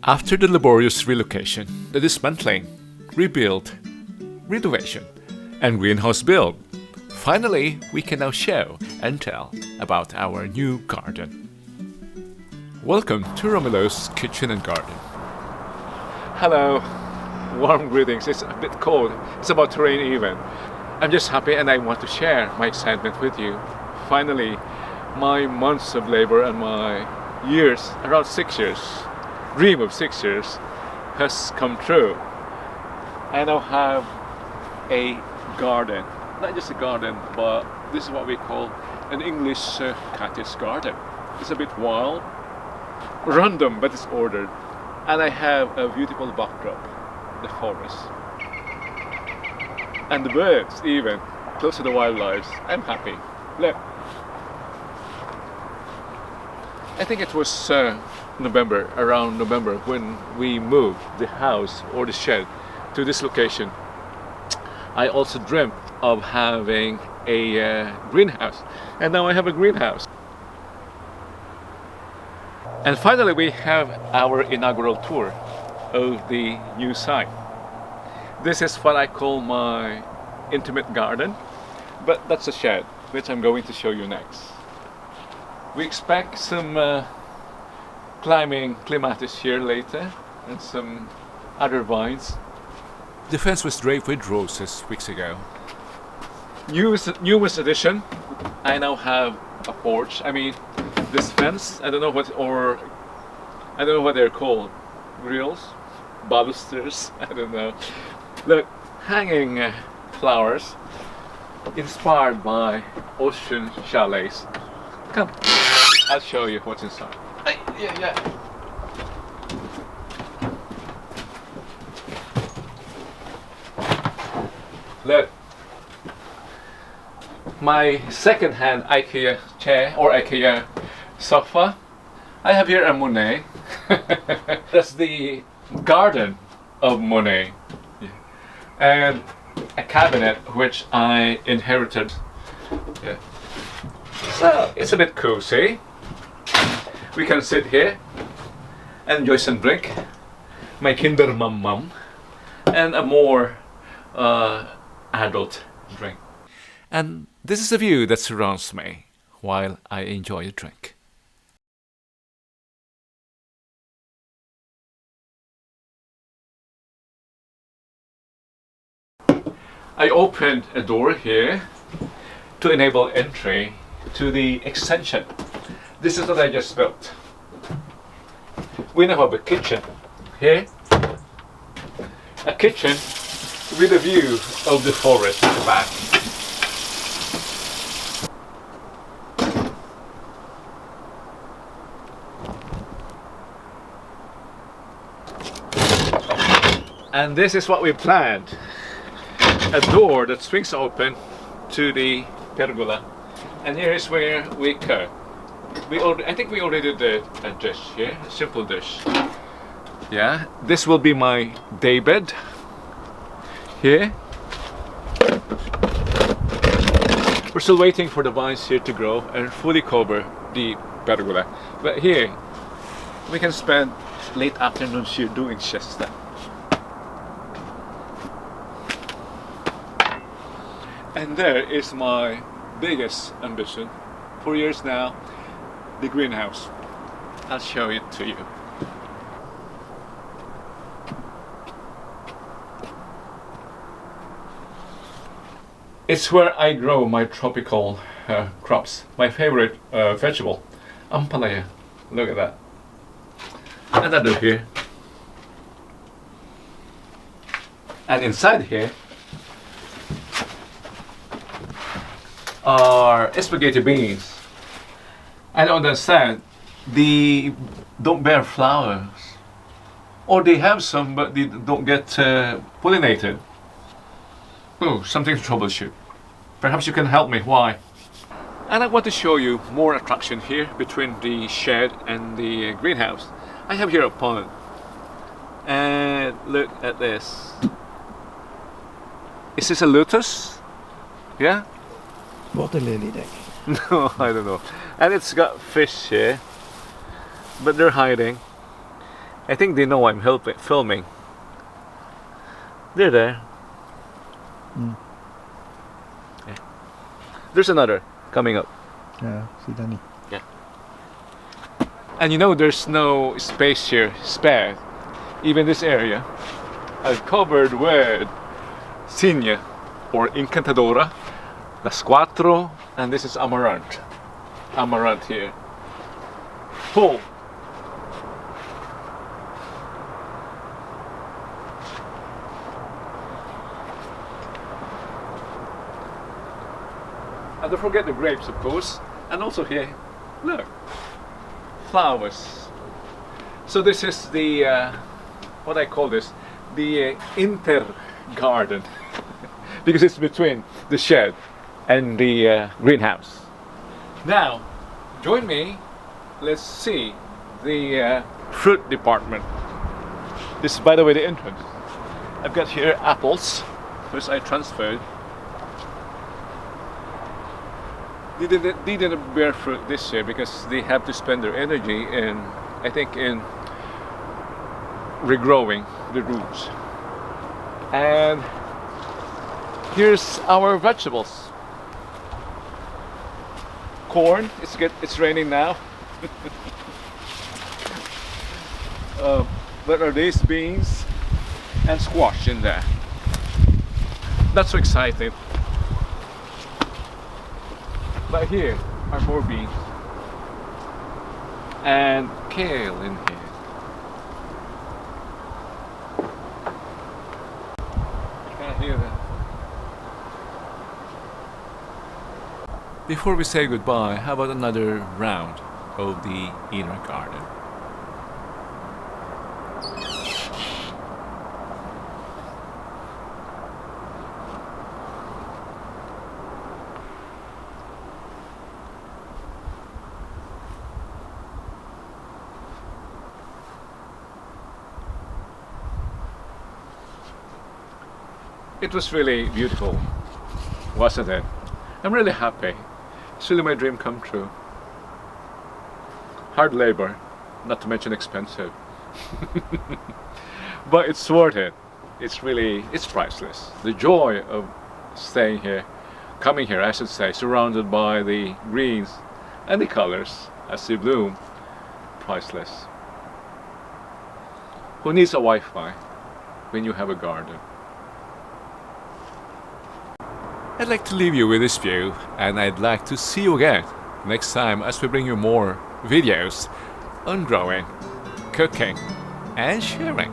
After the laborious relocation, the dismantling, rebuild, renovation, and greenhouse build, finally we can now show and tell about our new garden. Welcome to Romulo's Kitchen and Garden. Hello, warm greetings. It's a bit cold. It's about to rain even. I'm just happy and I want to share my excitement with you. Finally, my months of labor and my years, around 6 years, dream of 6 years has come true. I now have a garden, not just a garden, but this is what we call an English cottage garden. It's a bit wild, random, but it's ordered, and I have a beautiful backdrop, the forest, and the birds, even close to the wildlife. I'm happy. Look, I think it was around November, when we moved the house or the shed to this location. I also dreamt of having a greenhouse, and now I have a greenhouse. And finally we have our inaugural tour of the new site. This is what I call my intimate garden, but that's a shed, which I'm going to show you next. We expect some climbing clematis here later, and some other vines. The fence was draped with roses weeks ago. Newest addition, I now have a porch. I mean, this fence, I don't know what they're called. Grills? Balusters? I don't know. Look, hanging flowers inspired by ocean chalets. Come, I'll show you what's inside. Yeah. Look, my second-hand IKEA chair or IKEA sofa. I have here a Monet. That's the garden of Monet. Yeah. And a cabinet which I inherited. Yeah. So it's a bit cozy. We can sit here, enjoy some drink, my Kinder Mum, and a more adult drink. And this is the view that surrounds me while I enjoy a drink. I opened a door here to enable entry to the extension. This is what I just built. We now have a kitchen here. A kitchen with a view of the forest at the back. And this is what we planned. A door that swings open to the pergola. And here is where we cook. I think we already did a dish here, a simple dish. Yeah, this will be my daybed here. We're still waiting for the vines here to grow and fully cover the pergola. But here, we can spend late afternoons here doing siesta. And there is my biggest ambition for years now, the greenhouse. I'll show it to you. It's where I grow my tropical crops. My favorite vegetable, ampalaya. Look at that. Another here. And inside here are spaghetti beans. I don't understand. They don't bear flowers, or they have some, but they don't get pollinated. Oh, something to troubleshoot. Perhaps you can help me. Why? And I want to show you more attraction here between the shed and the greenhouse. I have here a pond, and look at this. Is this a lotus? Yeah. Water lily deck. No, I don't know. And it's got fish here, but they're hiding. I think they know I'm filming. They're there. Mm. Yeah. There's another coming up. Yeah, sida ni. And you know there's no space here spare. Even this area I've covered with Sinya or Encantadora, Las Cuatro, and this is Amaranth. Amaranth here. Full. And don't forget the grapes, of course. And also here, look, flowers. So this is the, what I call this, the inter garden. Because it's between the shed and the greenhouse. Now, join me. Let's see the fruit department. This is, by the way, the entrance. I've got here apples, which I transferred. They didn't bear fruit this year because they have to spend their energy in, I think, in regrowing the roots. And here's our vegetables. Corn. It's raining now. What are these? Beans and squash in there. Not so exciting. But here are more beans and kale in here. Can't hear that. Before we say goodbye, how about another round of the inner garden? It was really beautiful, wasn't it? I'm really happy. It's really my dream come true. Hard labor, not to mention expensive. But it's worth it. It's priceless. The joy of staying here, coming here I should say, surrounded by the greens and the colors as they bloom, priceless. Who needs a Wi-Fi when you have a garden? I'd like to leave you with this view, and I'd like to see you again next time as we bring you more videos on growing, cooking, and sharing.